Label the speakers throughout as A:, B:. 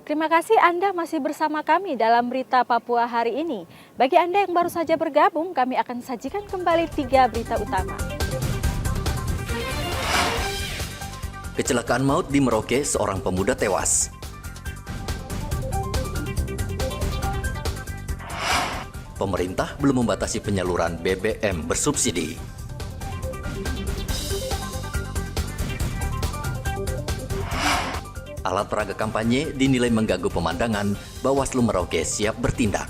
A: Terima kasih Anda masih bersama kami dalam Berita Papua hari ini. Bagi Anda yang baru saja bergabung, kami akan sajikan kembali 3 berita utama.
B: Kecelakaan maut di Merauke, seorang pemuda tewas. Pemerintah belum membatasi penyaluran BBM bersubsidi. Alat peraga kampanye dinilai mengganggu pemandangan, Bawaslu Merauke siap bertindak.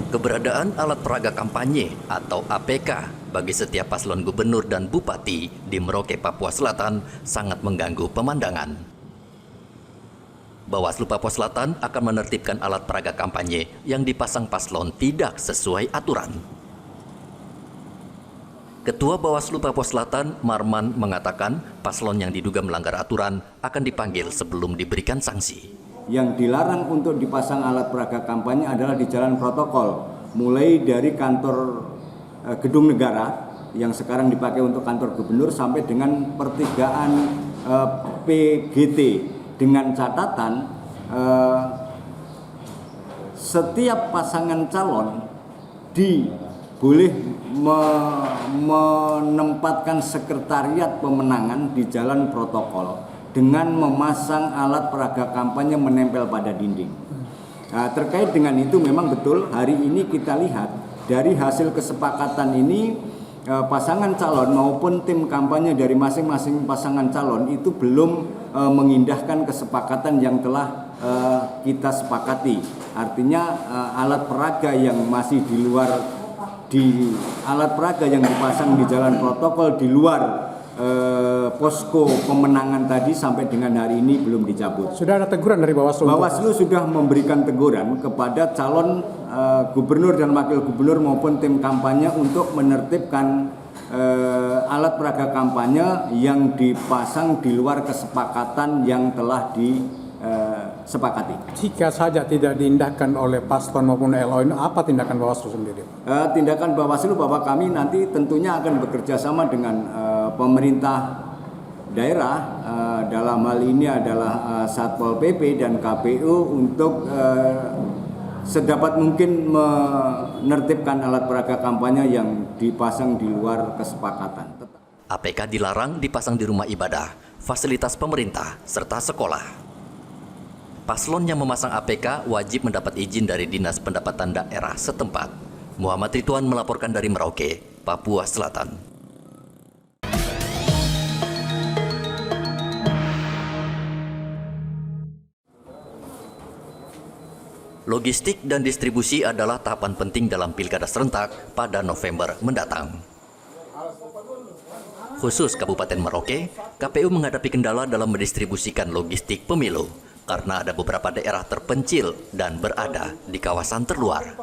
B: Keberadaan alat peraga kampanye atau APK bagi setiap paslon gubernur dan bupati di Merauke, Papua Selatan sangat mengganggu pemandangan. Bawaslu Papua Selatan akan menertibkan alat peraga kampanye yang dipasang paslon tidak sesuai aturan. Ketua Bawaslu Papua Selatan, Marman, mengatakan paslon yang diduga melanggar aturan akan dipanggil sebelum diberikan sanksi.
C: Yang dilarang untuk dipasang alat peraga kampanye adalah di jalan protokol, mulai dari kantor gedung negara yang sekarang dipakai untuk kantor gubernur sampai dengan pertigaan PGT, dengan catatan setiap pasangan calon boleh menempatkan sekretariat pemenangan di jalan protokol dengan memasang alat peraga kampanye menempel pada dinding. Nah, terkait dengan itu memang betul hari ini kita lihat dari hasil kesepakatan ini pasangan calon maupun tim kampanye dari masing-masing pasangan calon itu belum mengindahkan kesepakatan yang telah kita sepakati. Artinya alat peraga yang masih alat peraga yang dipasang di jalan protokol di luar posko pemenangan tadi sampai dengan hari ini belum dicabut.
D: Sudah ada teguran dari Bawaslu?
C: Bawaslu sudah memberikan teguran kepada calon gubernur dan wakil gubernur maupun tim kampanye untuk menertibkan alat peraga kampanye yang dipasang di luar kesepakatan yang telah disepakati.
D: Jika saja tidak diindahkan oleh paslon maupun LO, apa tindakan Bawaslu sendiri?
C: Tindakan Bawaslu bahwa kami nanti tentunya akan bekerja sama dengan pemerintah daerah, dalam hal ini adalah Satpol PP dan KPU untuk sedapat mungkin menertibkan alat peraga kampanye yang dipasang di luar kesepakatan.
B: APK dilarang dipasang di rumah ibadah, fasilitas pemerintah, serta sekolah. Paslon yang memasang APK wajib mendapat izin dari Dinas Pendapatan Daerah setempat. Muhammad Ridwan melaporkan dari Merauke, Papua Selatan. Logistik dan distribusi adalah tahapan penting dalam pilkada serentak pada November mendatang. Khusus Kabupaten Merauke, KPU menghadapi kendala dalam mendistribusikan logistik pemilu karena ada beberapa daerah terpencil dan berada di kawasan terluar.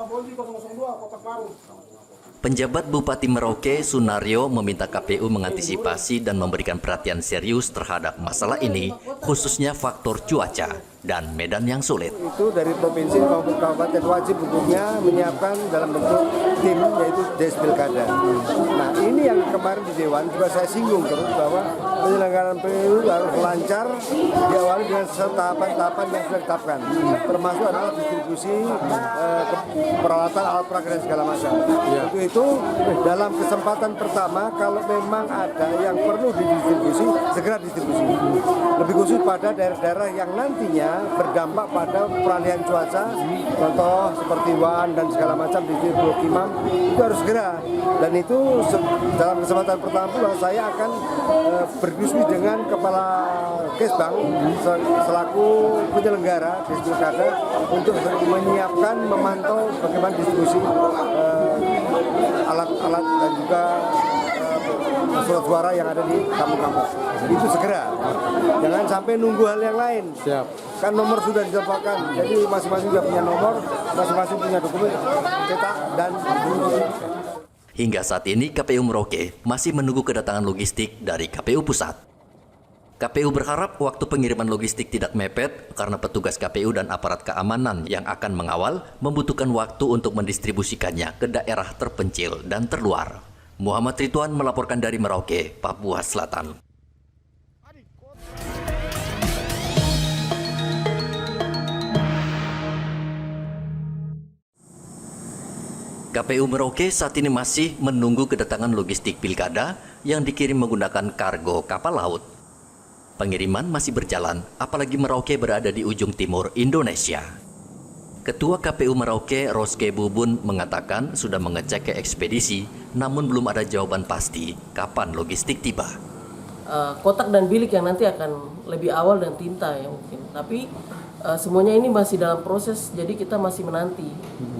B: Penjabat Bupati Merauke, Sunario, meminta KPU mengantisipasi dan memberikan perhatian serius terhadap masalah ini, khususnya faktor cuaca dan medan yang sulit.
E: Itu dari provinsi maupun kabupaten wajib hukumnya menyiapkan dalam bentuk tim, yaitu Des Pilkada. Nah, ini yang kemarin di Dewan juga saya singgung terus bahwa penyelenggaraan pemilu harus lancar, diawali dengan tahapan-tahapan yang sudah ditetapkan, termasuk adalah distribusi peralatan alat peraga dan segala macam. Untuk itu dalam kesempatan pertama kalau memang ada yang perlu didistribusi, segera distribusi. Lebih khusus pada daerah-daerah yang nantinya berdampak pada peralihan cuaca, contoh seperti Wan dan segala macam di Pulau Kimam, itu harus segera. Dan itu dalam kesempatan pertama pula saya akan berdiskusi dengan Kepala Kesbang selaku penyelenggara di Pilkada untuk menyiapkan, memantau bagaimana distribusi alat-alat dan juga surat suara yang ada di kampung-kampung. Itu segera. Jangan sampai nunggu hal yang lain.
D: Siap.
E: Kan nomor sudah didapatkan. Jadi masing-masing sudah punya nomor, masing-masing punya dokumen cetak dan
B: Hingga saat ini KPU Merauke masih menunggu kedatangan logistik dari KPU Pusat. KPU berharap waktu pengiriman logistik tidak mepet karena petugas KPU dan aparat keamanan yang akan mengawal membutuhkan waktu untuk mendistribusikannya ke daerah terpencil dan terluar. Muhammad Ridwan melaporkan dari Merauke, Papua Selatan. KPU Merauke saat ini masih menunggu kedatangan logistik pilkada yang dikirim menggunakan kargo kapal laut. Pengiriman masih berjalan, apalagi Merauke berada di ujung timur Indonesia. Ketua KPU Merauke, Roske Bubun, mengatakan sudah mengecek ke ekspedisi, namun belum ada jawaban pasti kapan logistik tiba.
F: Kotak dan bilik yang nanti akan lebih awal dan tinta ya mungkin. Tapi semuanya ini masih dalam proses, jadi kita masih menanti.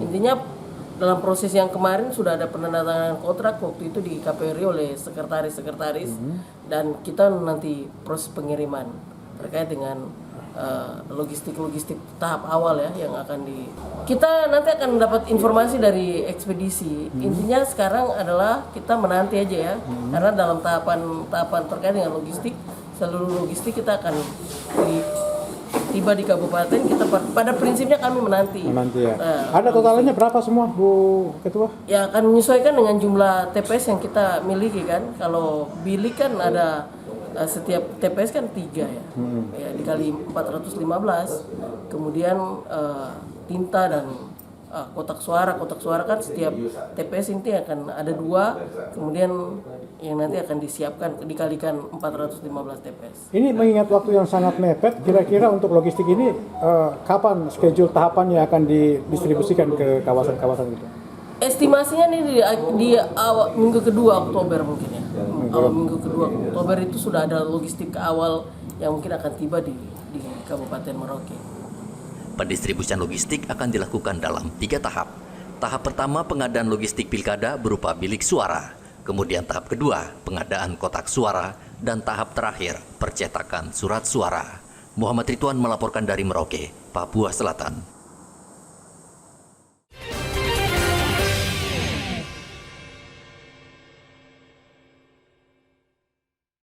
F: Intinya dalam proses yang kemarin sudah ada penandatanganan kontrak waktu itu di KPRI oleh sekretaris dan kita nanti proses pengiriman terkait dengan logistik tahap awal ya yang akan kita nanti akan dapat informasi dari ekspedisi. Intinya sekarang adalah kita menanti aja ya karena dalam tahapan terkait dengan logistik, seluruh logistik kita akan tiba di kabupaten, kita pada prinsipnya kami menanti
D: ya. Ada totalnya berapa semua Bu Ketua?
F: Ya akan menyesuaikan dengan jumlah TPS yang kita miliki kan. Kalau bilik kan ada setiap TPS kan 3 ya. Ya dikali 415. Kemudian tinta dan kotak suara kan setiap TPS ini akan ada 2, kemudian yang nanti akan disiapkan dikalikan 415 TPS.
D: Ini mengingat waktu yang sangat mepet, kira-kira untuk logistik ini kapan schedule tahapan yang akan didistribusikan ke kawasan-kawasan itu?
F: Estimasinya nih di awal minggu kedua Oktober mungkin ya. Awal minggu kedua Oktober itu sudah ada logistik awal yang mungkin akan tiba di Kabupaten Merauke.
B: Pendistribusian logistik akan dilakukan dalam 3 tahap. Tahap pertama pengadaan logistik pilkada berupa bilik suara. Kemudian tahap kedua pengadaan kotak suara. Dan tahap terakhir percetakan surat suara. Muhammad Ridwan melaporkan dari Merauke, Papua Selatan.